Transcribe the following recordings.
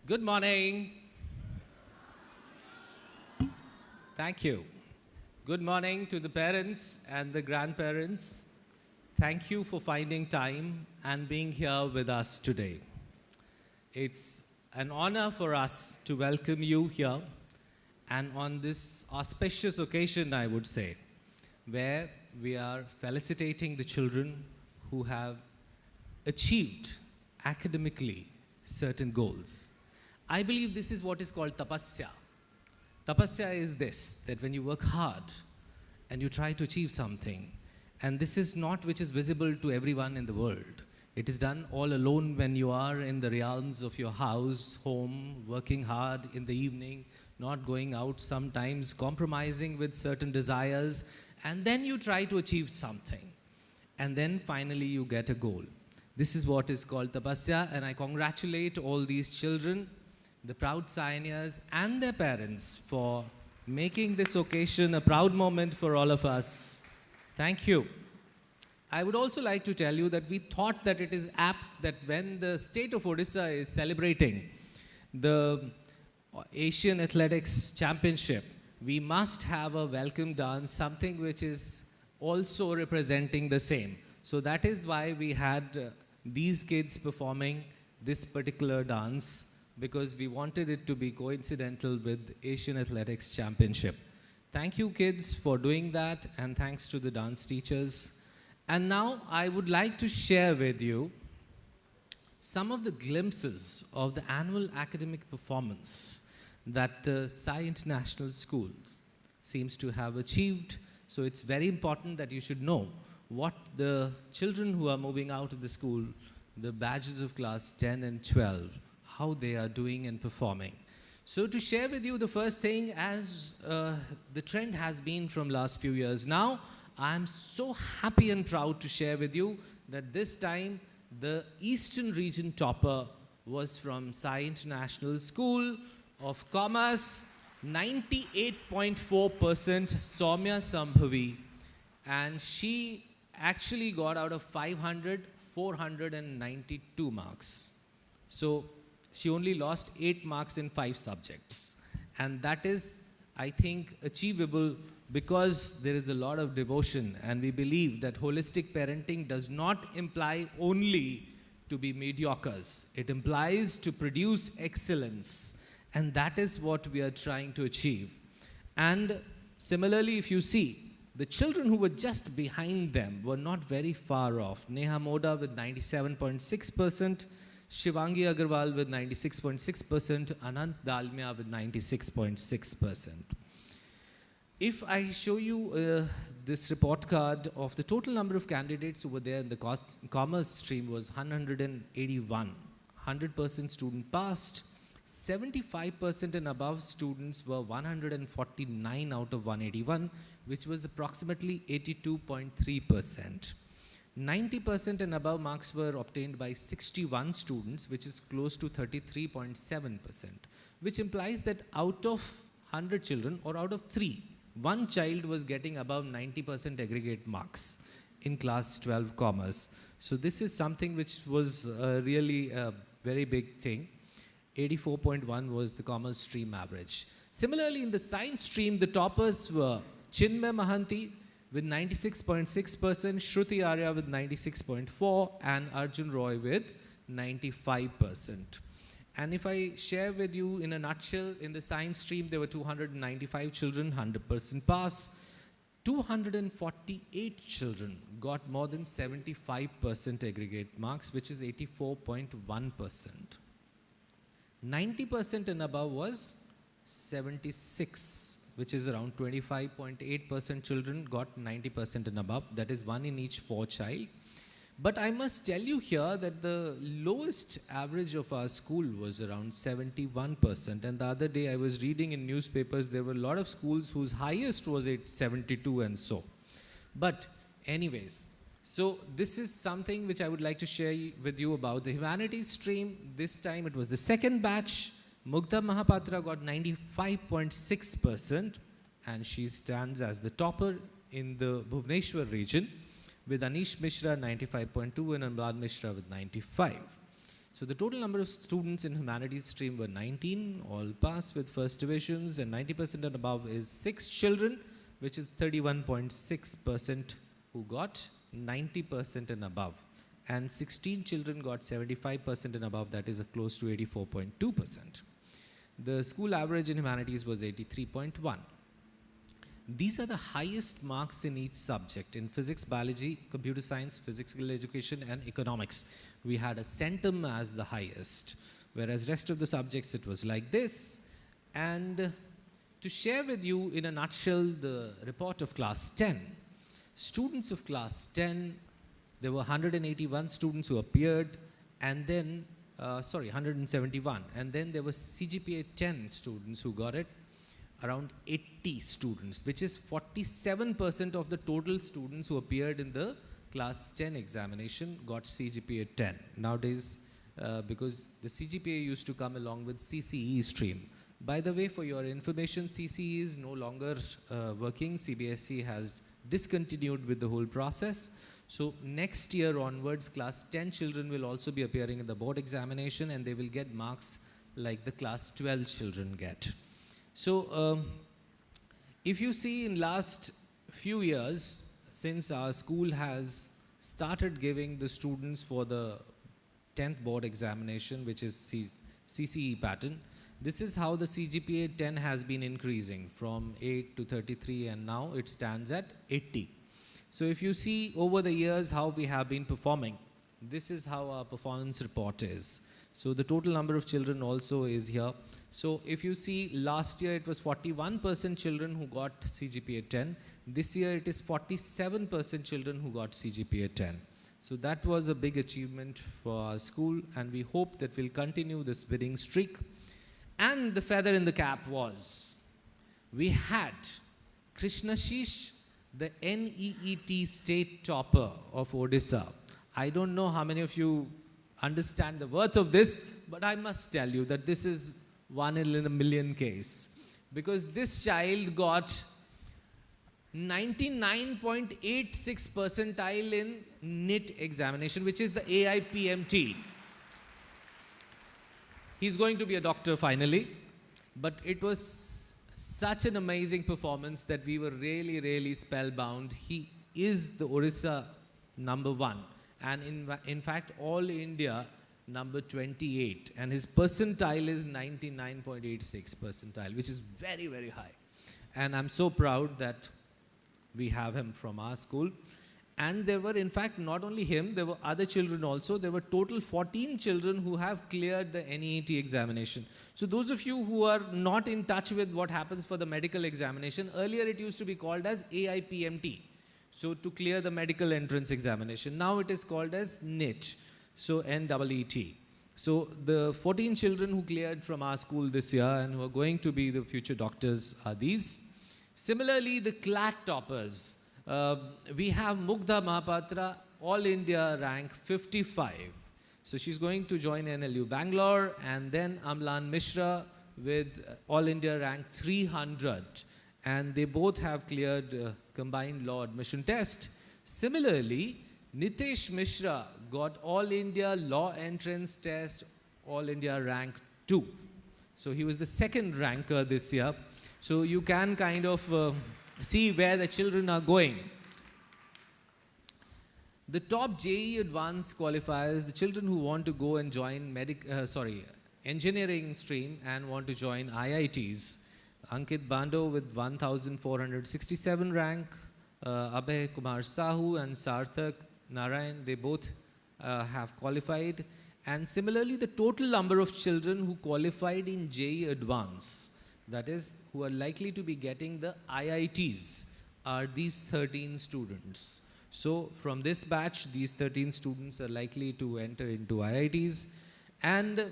Good morning. Thank you. Good morning to the parents and the grandparents. Thank you for finding time and being here with us today. It's an honor for us to welcome you here and on this auspicious occasion, I would say, where we are felicitating the children who have achieved academically certain goals. I believe this is what is called tapasya. Tapasya is this, that when you work hard and you try to achieve something, and this is not which is visible to everyone in the world. It is done all alone when you are in the realms of your house, home, working hard in the evening, not going out sometimes, compromising with certain desires, and then you try to achieve something. And then finally you get a goal. This is what is called tapasya, and I congratulate all these children, the proud pioneers and their parents for making this occasion a proud moment for all of us. Thank you. I would also like to tell you that we thought that it is apt that when the state of Odisha is celebrating the Asian Athletics Championship, we must have a welcome dance, something which is also representing the same. So that is why we had these kids performing this particular dance, because we wanted it to be coincidental with Asian Athletics Championship. Thank you kids for doing that, and thanks to the dance teachers. And now I would like to share with you some of the glimpses of the annual academic performance that the Sai International Schools seems to have achieved. So it's very important that you should know what the children who are moving out of the school, the batches of class 10 and 12, how they are doing and performing. So to share with you the first thing, as the trend has been from last few years now, I'm so happy and proud to share with you that this time the Eastern region topper was from Sai International School of Commerce, 98.4% Soumya Sambhavi, and she actually got out of 500, 492 marks. So she only lost 8 marks in 5 subjects. And that is, I think, achievable because there is a lot of devotion, and we believe that holistic parenting does not imply only to be mediocres. It implies to produce excellence, and that is what we are trying to achieve. And similarly, if you see, the children who were just behind them were not very far off. Neha Moda with 97.6%, Shivangi Agarwal with 96.6%, Anant Dalmia with 96.6%. If I show you this report card of the total number of candidates who were there in the commerce stream was 181. 100% student passed. 75% and above students were 149 out of 181, which was approximately 82.3%. 90% and above marks were obtained by 61 students, which is close to 33.7%, which implies that out of 100 children, or out of 3, one child was getting above 90% aggregate marks in class 12 commerce. So this is something which was really a very big thing. 84.1 was the commerce stream average. Similarly, in the science stream, the toppers were Chinmay Mahanti with 96.6%, Shruti Arya with 96.4%, and Arjun Roy with 95%. And if I share with you in a nutshell, in the science stream, there were 295 children, 100% pass. 248 children got more than 75% aggregate marks, which is 84.1%. 90% and above was 76, which is around 25.8% children got 90% and above. That is 1 in each 4 child. But I must tell you here that the lowest average of our school was around 71%. And the other day I was reading in newspapers, there were a lot of schools whose highest was at 72 and so. But anyways, so this is something which I would like to share with you about the humanities stream. This time it was the second batch. Mugdha Mahapatra got 95.6%, and she stands as the topper in the Bhubaneswar region, with Anish Mishra 95.2 and Anbad Mishra with 95. So the total number of students in humanities stream were 19, all passed with first divisions, and 90% and above is 6 children, which is 31.6% who got 90% and above. And 16 children got 75% and above, that is close to 84.2%. The school average in humanities was 83.1. These are the highest marks in each subject. In physics, biology, computer science, physical education, and economics, we had a centum as the highest, whereas rest of the subjects it was like this. And to share with you in a nutshell the report of class 10, students of class 10, there were 181 students who appeared, and then, 171, and then there was CGPA 10 students who got it, around 80 students, which is 47% of the total students who appeared in the class 10 examination got CGPA 10. Nowadays, because the CGPA used to come along with CCE stream. By the way, for your information, CCE is no longer working. CBSE has discontinued with the whole process. So next year onwards, class 10 children will also be appearing in the board examination, and they will get marks like the class 12 children get. So if you see in last few years, since our school has started giving the students for the 10th board examination, which is CCE pattern, this is how the CGPA 10 has been increasing from 8 to 33, and now it stands at 80. So if you see over the years how we have been performing, this is how our performance report is. So the total number of children also is here. So if you see, last year it was 41% children who got CGPA 10. This year it is 47% children who got CGPA 10. So that was a big achievement for our school, and we hope that we'll continue this winning streak. And the feather in the cap was, we had Krishnashish, the NEET state topper of Odisha. I don't know how many of you understand the worth of this, but I must tell you that this is 1 in a million case, because this child got 99.86 percentile in NIT examination, which is the AIPMT. He's going to be a doctor finally, but it was such an amazing performance that we were really, really spellbound. He is the Orissa #1, and in fact all India number 28, and his percentile is 99.86 percentile, which is very, very high. And I'm so proud that we have him from our school. And there were, in fact, not only him, there were other children also. There were total 14 children who have cleared the NEET examination. So those of you who are not in touch with what happens for the medical examination, earlier it used to be called as AIPMT. So to clear the medical entrance examination. Now it is called as NEET. So NEET. So the 14 children who cleared from our school this year and who are going to be the future doctors are these. Similarly, the CLAT toppers. We have Mugdha Mahapatra, All India rank 55. So she's going to join NLU Bangalore, and then Amlan Mishra with All India rank 300. And they both have cleared combined law admission test. Similarly, Nitesh Mishra got All India Law Entrance Test, All India rank 2. So he was the second ranker this year. So you can kind of see where the children are going. The top JEE Advanced qualifiers, the children who want to go and join engineering stream and want to join IITs. Ankit Bando with 1,467 rank, Abhay Kumar Sahu and Sarthak Narayan, they both have qualified. And similarly, the total number of children who qualified in JEE Advanced, that is, who are likely to be getting the IITs, are these 13 students. So from this batch, these 13 students are likely to enter into IITs. And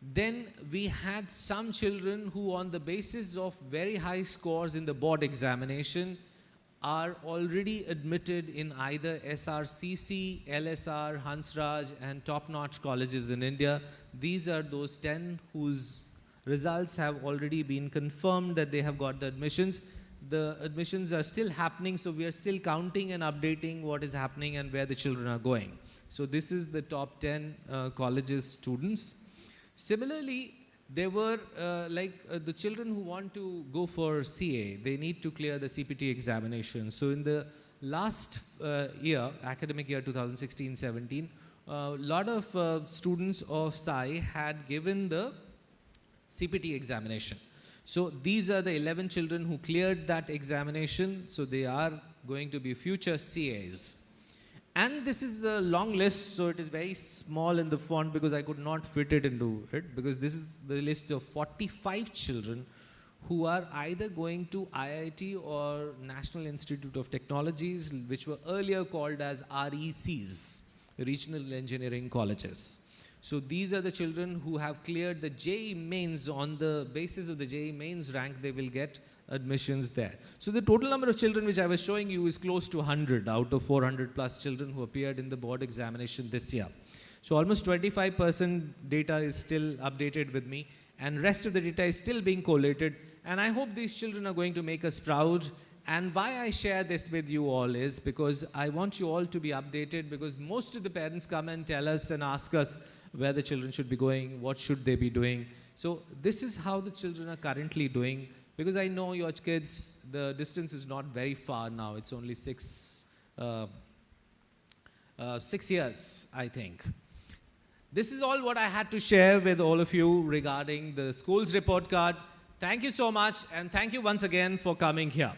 then we had some children who, on the basis of very high scores in the board examination, are already admitted in either SRCC, LSR, Hansraj, and top-notch colleges in India. These are those 10 whose results have already been confirmed that they have got the admissions. The admissions are still happening, so we are still counting and updating what is happening and where the children are going. So this is the top 10 colleges students. Similarly, there were the children who want to go for CA, they need to clear the CPT examination. So in the last year, academic year 2016-17, a lot of students of SAI had given the CPT examination. So these are the 11 children who cleared that examination. So they are going to be future CAs. And this is a long list, so it is very small in the font because I could not fit it into it, because this is the list of 45 children who are either going to IIT or National Institute of Technologies, which were earlier called as RECs, Regional Engineering Colleges. So these are the children who have cleared the JEE mains. On the basis of the JEE mains rank, they will get admissions there. So the total number of children which I was showing you is close to 100 out of 400 plus children who appeared in the board examination this year. So almost 25% data is still updated with me, and rest of the data is still being collated, and I hope these children are going to make us proud. And why I share this with you all is because I want you all to be updated, because most of the parents come and tell us and ask us where the children should be going, what should they be doing. So this is how the children are currently doing, because I know your kids, the distance is not very far now. It's only 6 years, I think. This is all what I had to share with all of you regarding the school's report card. Thank you so much, and thank you once again for coming here.